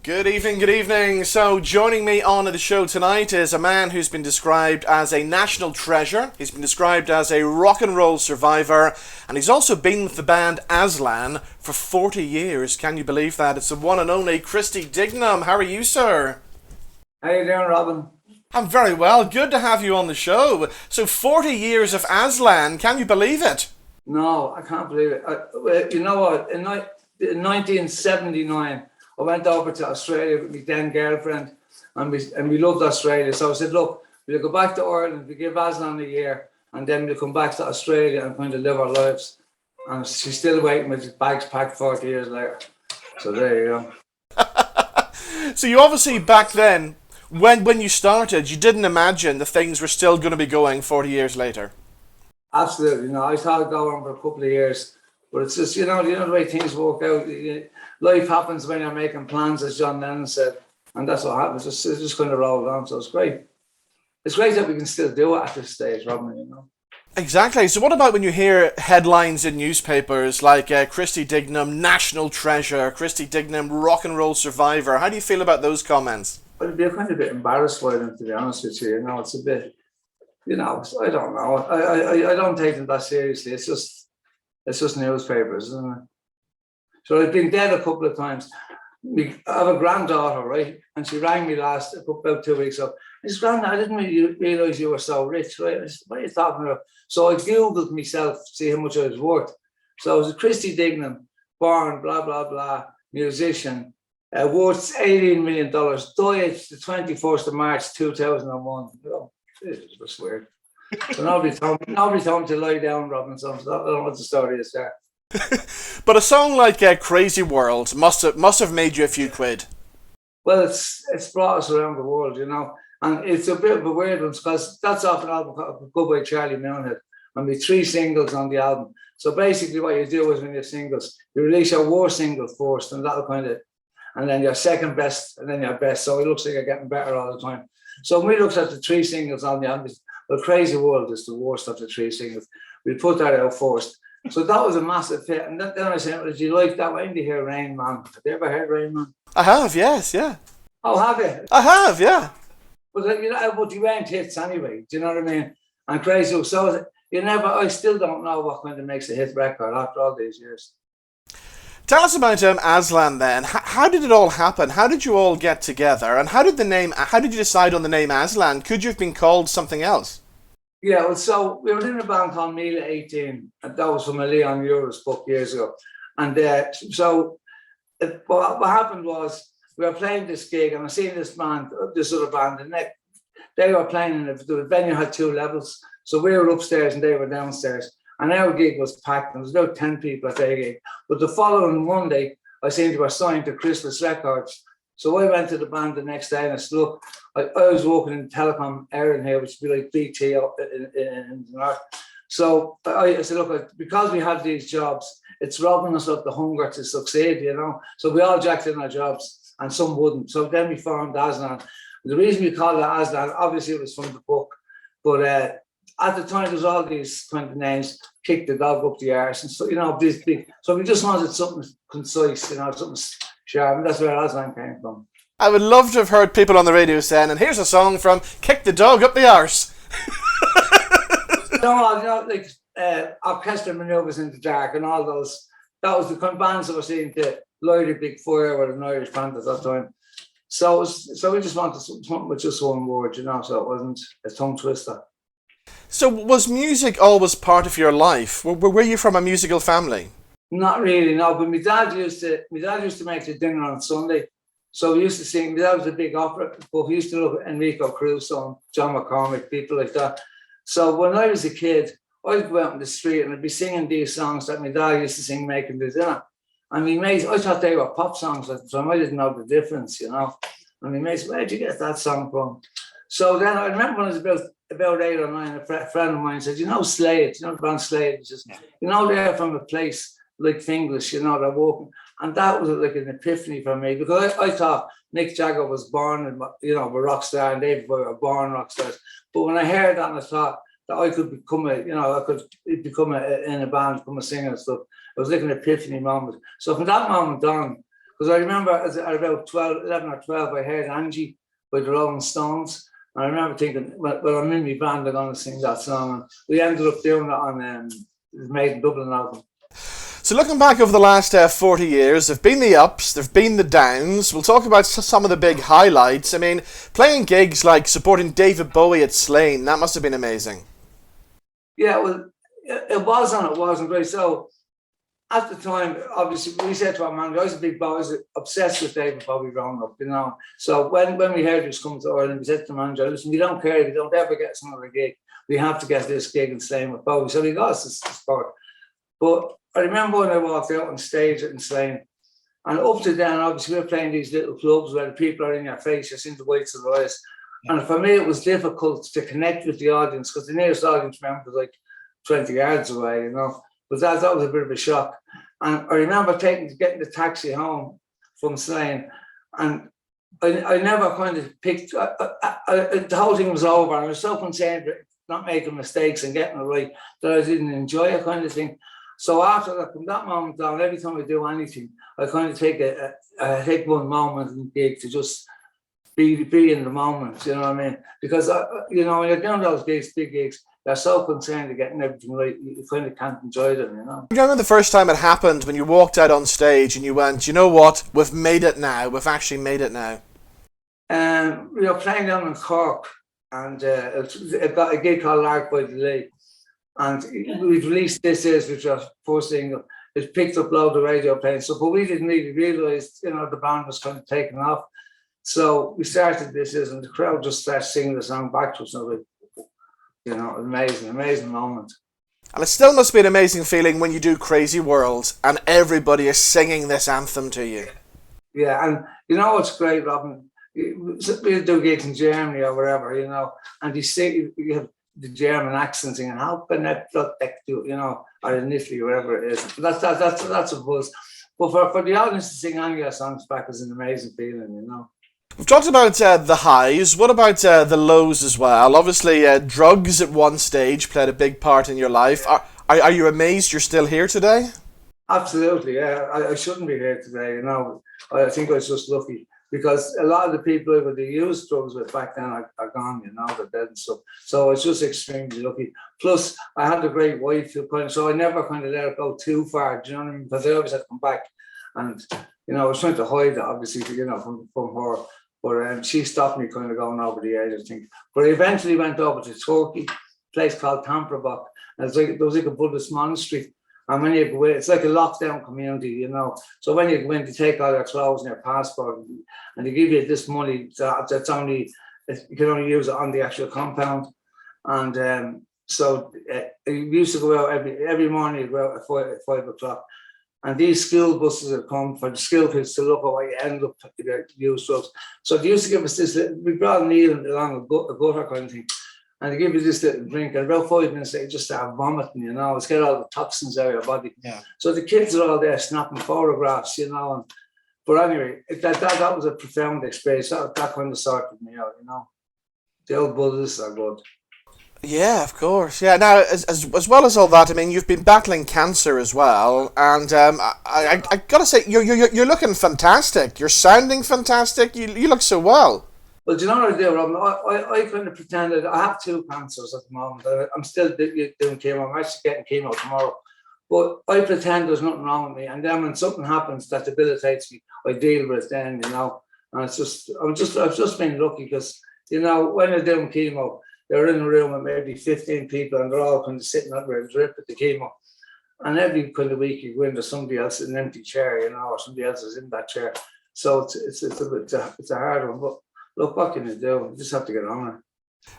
Good evening, good evening. So joining me on the show tonight is a man who's been described as a national treasure. He's been described as a rock and roll survivor, and he's also been with the band Aslan for 40 years. Can you believe that? It's the one and only Christy Dignam. How are you, sir? How you doing, Robin? I'm very well. Good to have you on the show. So 40 years of Aslan. Can you believe it? No, I can't believe it. You know what? In 1979, I went over to Australia with my then girlfriend, and we loved Australia. So I said, look, we'll go back to Ireland, we give Aslan a year, and then we'll come back to Australia and kind of live our lives. And she's still waiting with bags packed 40 years later. So there you go. So you obviously back then, when you started, you didn't imagine that things were still going to be going 40 years later. Absolutely. No, I thought it'd go on for a couple of years. But it's just, the way things work out. Life happens when you're making plans, as John Lennon said. And that's what happens. It's just kind of rolled on. So it's great. It's great that we can still do it at this stage, Robin, Exactly. So what about when you hear headlines in newspapers like Christy Dignam, national treasure, Christy Dignam, rock and roll survivor? How do you feel about those comments? I'd be kind of a bit embarrassed by them, to be honest with you. It's a bit, I don't know. I don't take them that seriously. It's just newspapers, isn't it? So I've been dead a couple of times. I have a granddaughter, right? And she rang me about 2 weeks ago. I said, Grandad, I didn't really realise you were so rich, right? I said, what are you talking about? So I Googled myself to see how much I was worth. So I was a Christy Dignam, born, blah, blah, blah, musician, worth $18 million, died the 21st of March 2001. Oh, this was weird. So nobody told me to lie down, Robin. So I don't know what the story is there. But a song like Crazy World must have made you a few quid. Well, it's brought us around the world, and it's a bit of a weird one because that's off an album called Goodbye Charlie Moonhead, and we 3 singles on the album. So basically, what you do is when you have singles, you release your worst single first, and that'll and then your second best, and then your best. So it looks like you're getting better all the time. So when we looked at the 3 singles on the album, well, Crazy World is the worst of the 3 singles. We put that out first. So that was a massive hit. And then I said, did you like that? When did you hear Rain Man? Have you ever heard Rain Man? I have, yes, yeah. Oh, have you? I have, yeah. But but you weren't hits anyway. Do you know what I mean? And Crazy. So I still don't know what kind of makes a hit record after all these years. Tell us about Aslan then. How did it all happen? How did you all get together? And how did you decide on the name Aslan? Could you have been called something else? Yeah, well, so we were in a band called Mila 18, and that was from a Leon Uris book years ago. And what happened was we were playing this gig, and I seen this other band, and they were playing, and the venue had 2 levels. So we were upstairs and they were downstairs. And our gig was packed, and there was about 10 people at their gig. But the following Monday, I seen they were signed to Chrysalis Records. So I went to the band the next day and I said, look, I was working in telecom area here, which would be like BT up in the north. So I said, look, because we had these jobs, it's robbing us of the hunger to succeed, So we all jacked in our jobs and some wouldn't. So then we formed Aslan. The reason we called it Aslan, obviously it was from the book, but at the time, there was all these kind of names, Kick the Dog Up the Arse, and so, these big. So we just wanted something concise, something sharp, and that's where Aslan came from. I would love to have heard people on the radio saying, and here's a song from Kick the Dog Up the Arse. Orchestral Manoeuvres in the Dark and all those. That was the kind of bands that were seen to light a big fire with an Irish band at that time. So we just wanted something with just one word, so it wasn't a tongue twister. So was music always part of your life? Were you from a musical family? Not really, no. But my dad used to make the dinner on Sunday. So we used to sing. My dad was a big opera, but we used to look at Enrico Caruso and John McCormick, people like that. So when I was a kid, I'd go out in the street and I'd be singing these songs that my dad used to sing making the dinner. And my mates, I thought they were pop songs at the time. I didn't know the difference, And my mates, where'd you get that song from? So then I remember when I was about 8 or 9, a friend of mine said, Slade, the band Slade, just, they're from a place like Finglas, they're walking. And that was like an epiphany for me, because I thought Mick Jagger was born, a rock star, and David Bowie were born rock stars. But when I heard that, I thought that I could become in a band, become a singer and stuff. It was like an epiphany moment. So from that moment on, Because I remember at about 11 or 12, I heard Angie by the Rolling Stones. And I remember thinking, well, I'm in my band, I'm going to sing that song. And we ended up doing it on the Made in Dublin album. So looking back over the last 40 years, there've been the ups, there've been the downs. We'll talk about some of the big highlights. I mean, playing gigs like supporting David Bowie at Slane, that must have been amazing. Yeah, well, it was and it wasn't great. So at the time, obviously, we said to our manager, I was obsessed with David Bowie growing up, you know. So when we heard he was coming to Ireland, we said to the manager, listen, we don't care if you don't ever get us another gig. We have to get this gig in Slane with Bowie. So he got us the spot. But I remember when I walked out on stage in Slane, and up to then, obviously, we were playing these little clubs where the people are in your face, you're seeing the whites of their eyes. And for me, it was difficult to connect with the audience because the nearest audience member was like 20 yards away, you know. But that was a bit of a shock. And I remember getting the taxi home from Slane, and I never kind of picked, the whole thing was over, and I was so concerned with not making mistakes and getting it right that I didn't enjoy it kind of thing. So after that, from that moment on, every time I do anything, I kind of take one moment in the gig to just be in the moment, you know what I mean? Because, you know, when you're doing those gigs, big gigs, they're so concerned with getting everything right, you kind of can't enjoy them, you know? Do you remember the first time it happened when you walked out on stage and you went, you know what, we've made it now, we've actually made it now? We were playing down in Cork, and it got a gig called Lark by the Lake. And we'd released This Is, which was our first single. It picked up loads of radio playing stuff, but we didn't really realise, you know, the band was kind of taking off. So we started This Is, and the crowd just started singing the song back to us. And like, you know, amazing moment. And it still must be an amazing feeling when you do Crazy World and everybody is singing this anthem to you. Yeah, and you know what's great, Robin? We do gigs in Germany or wherever, you know, and you have the German accent singing, how can that protect you, you know, or in Italy, wherever it is. That's a buzz. But for the audience to sing any of your songs back is an amazing feeling, you know. We've talked about the highs. What about the lows as well? Obviously, drugs at one stage played a big part in your life. Are you amazed you're still here today? Absolutely, yeah. I shouldn't be here today, you know. I think I was just lucky because a lot of the people who they used drugs with back then are gone, you know, they're dead and stuff. So I was just extremely lucky. Plus, I had a great wife so I never kind of let it go too far, do you know what I mean? Because I always had to come back, and you know, I was trying to hide that, obviously, you know, from her. But she stopped me kind of going over the edge, I think. But I eventually went over to Turkey, a place called Tamprabok. And there was like a Buddhist monastery. And when you go in, it's like a lockdown community, you know. So when you go in, they take all your clothes and your passport, and they give you this money that's only, you can only use it on the actual compound. And so you used to go out every morning, you go out at 5 o'clock. And these school buses have come for the school kids to look at what you end up use drugs. So they used to give us this, we brought a needle along a gutter kind of thing, and they give you this little drink, and about 5 minutes later, you just start vomiting, you know, it's get all the toxins out of your body. Yeah. So the kids are all there snapping photographs, you know. But anyway, that was a profound experience. That kind of sorted me out, you know. The old Buddhists are good. Yeah, of course. Yeah. Now, as well as all that, I mean, you've been battling cancer as well, and I gotta say, you're looking fantastic. You're sounding fantastic. You look so well. Well, do you know what I do, Robin? I kind of pretended I have 2 cancers at the moment. I'm still doing chemo. I'm actually getting chemo tomorrow, but I pretend there's nothing wrong with me, and then when something happens that debilitates me, I deal with it then, you know. And I've just been lucky because, you know, when you're doing chemo, they're in a room with maybe 15 people, and they're all kind of sitting up there and drip at the chemo. And every kind of week you go into somebody else in an empty chair, you know, or somebody else is in that chair. So it's a hard one. But look, what can you do? You just have to get on it.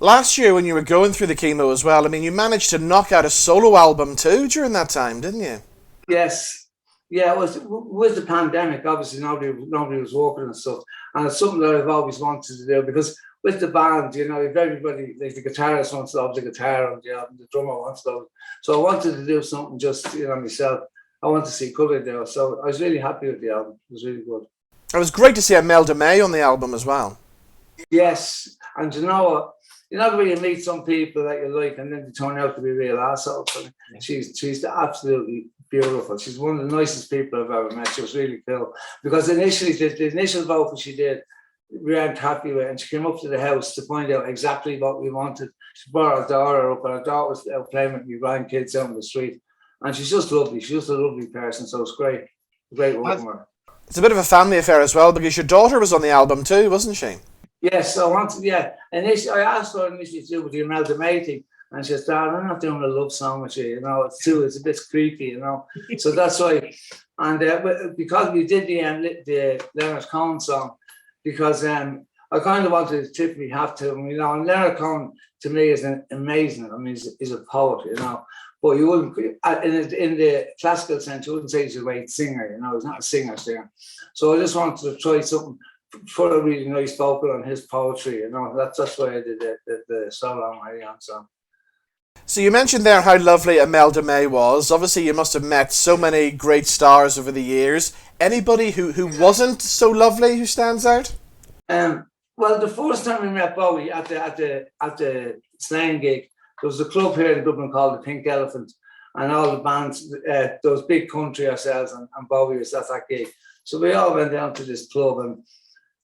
Last year, when you were going through the chemo as well, I mean, you managed to knock out a solo album too during that time, didn't you? Yes. Yeah, it was with the pandemic. Obviously, nobody was working and stuff. And it's something that I've always wanted to do because with the band, you know, if everybody, like the guitarist wants to have the guitar and the drummer wants to. So I wanted to do something just, you know, myself. I want to see could I do. So I was really happy with the album. It was really good. It was great to see Imelda May on the album as well. Yes, and you know what? You know the way you meet some people that you like and then they turn out to be real assholes. She's absolutely beautiful. She's one of the nicest people I've ever met. She was really cool. Because initially, the initial vocal she did, we weren't happy with, and she came up to the house to find out exactly what we wanted. She brought her daughter up, and her daughter was out playing with me grandkids out on the street. And she's just lovely. She's just a lovely person, so it's great. Great working with her. It's a bit of a family affair as well, because your daughter was on the album too, wasn't she? Yes, I wanted, yeah. Initially, I asked her initially to do with the amalgamating, and she said, "Dad, I'm not doing a love song with you, you know, it's a bit creepy, you know." So that's why, and because we did the Leonard Cohen song, because I kind of wanted to tip me hat to him, you know, and Leonard Cohen to me is amazing. I mean, he's a poet, you know, but you wouldn't, in the classical sense, you wouldn't say he's a great singer, you know, he's not a singer. So I just wanted to try something for a really nice vocal on his poetry, you know. That's why I did the solo on my own song. So you mentioned there how lovely Imelda May was. Obviously, you must have met so many great stars over the years. Anybody who wasn't so lovely who stands out? Well, the first time we met Bowie at the Slane gig, there was a club here in Dublin called the Pink Elephant, and all the bands, those big country ourselves, and Bowie was at that gig. So we all went down to this club, and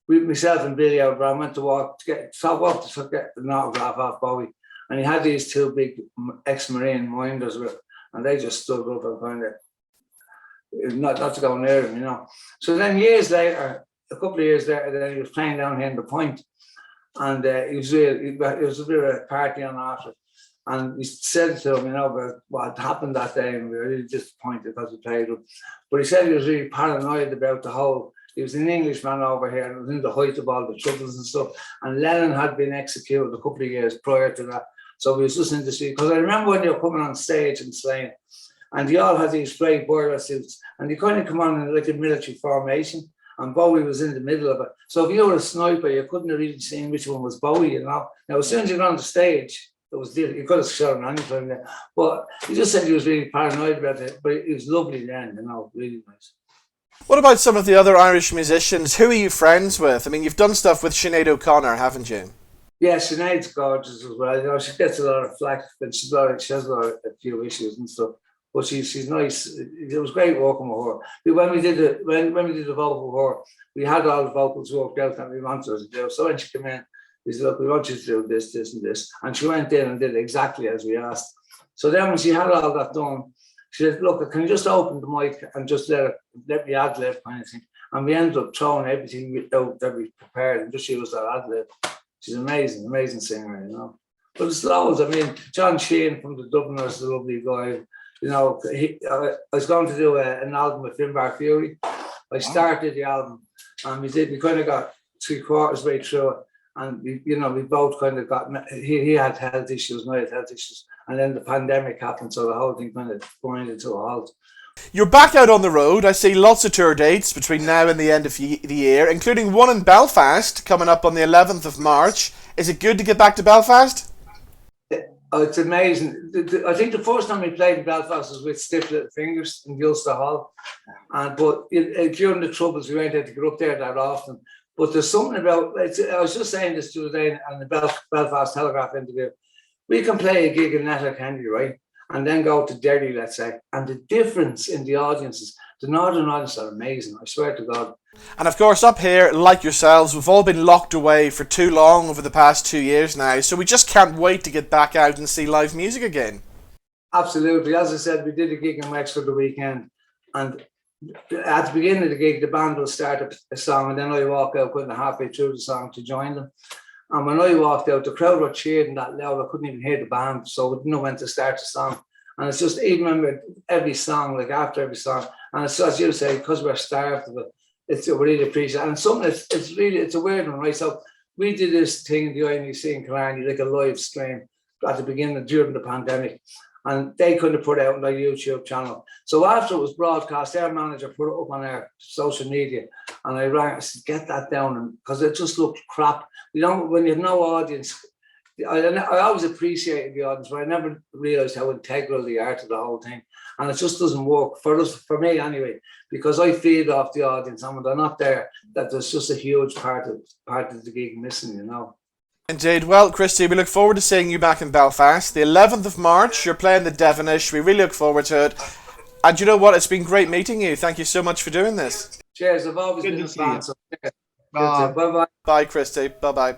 myself and Billy O'Brien went to get an autograph off Bowie. And he had these two big ex-Marine minders with, and they just stood up and kind of not to go near him, you know. So then years later, a couple of years later, then he was playing down here in the Point, and it was a bit of a party on after. And we said to him, you know, about what happened that day, and we were really disappointed because we played him. But he said he was really paranoid about the whole. He was an Englishman over here, and was in the height of all the troubles and stuff. And Lennon had been executed a couple of years prior to that. So we was just in the street, because I remember when they were coming on stage in Slane, and they all had these great boiler suits, and they kind of come on in like a military formation, and Bowie was in the middle of it. So if you were a sniper, you couldn't have really seen which one was Bowie, you know. Now, as soon as you got on the stage, it was different. You could have shot him anytime there. But he just said he was really paranoid about it, but it was lovely then, you know, really nice. What about some of the other Irish musicians? Who are you friends with? I mean, you've done stuff with Sinead O'Connor, haven't you? Yeah, Sinead's gorgeous as well. You know, she gets a lot of flack, but she has a few issues and stuff. But she's nice. It was great working with her. When we did the vocal with her, we had all the vocals worked out that we wanted her to do. So when she came in, we said, "Look, we want you to do this, this, and this." And she went in and did exactly as we asked. So then when she had all that done, she said, "Look, can you just open the mic and just let me ad-lib kind of thing?" And we ended up throwing everything out that we prepared and just used that ad-lib. She's amazing, amazing singer, you know. But it's loads. I mean, John Sheehan from the Dubliners is a lovely guy. You know, I was going to do an album with Finbar Fury. I started the album, and we kind of got 3/4 way through it. And we both kind of got. He had health issues, and I had health issues, and then the pandemic happened, so the whole thing kind of grinded to a halt. You're back out on the road. I see lots of tour dates between now and the end of the year, including one in Belfast coming up on the 11th of March. Is it good to get back to Belfast? Oh, it's amazing. I think the first time we played in Belfast was with Stiff Little Fingers in Ulster Hall. But during the troubles, we weren't able to get up there that often. But there's something about, I was just saying this the other day on the Belfast Telegraph interview. We can play a gig in Letterkenny, right? And then go to Derry, let's say. And the difference in the audiences, the Northern audiences are amazing, I swear to God. And of course, up here, like yourselves, we've all been locked away for too long over the past 2 years now, so we just can't wait to get back out and see live music again. Absolutely. As I said, we did a gig in Wexford the weekend, and at the beginning of the gig, the band will start a song, and then I walk out kind of halfway through the song to join them. And when I walked out, the crowd were cheering that loud, I couldn't even hear the band, so we didn't know when to start the song. And it's just, even remember every song, like after every song, and it's as you say, because we're starved of it, it's we really appreciate it. And something it's a weird one, right? So we did this thing in the IMEC in Killarney, like a live stream at the beginning during the pandemic. And they couldn't have put it out on their YouTube channel. So after it was broadcast, our manager put it up on our social media, and I rang, I said, "Get that down," because it just looked crap. You know, when you have no audience, I always appreciated the audience, but I never realised how integral they are to the whole thing. And it just doesn't work for us, for me anyway, because I feed off the audience, and when they're not there, that there's just a huge part of the gig missing, you know. Indeed. Well, Christy, we look forward to seeing you back in Belfast. The 11th of March, you're playing the Devonish. We really look forward to it. And you know what? It's been great meeting you. Thank you so much for doing this. Cheers. I've always Good been to a see fan. you. So cheers. Bye. Bye bye. Bye, Christy. Bye-bye.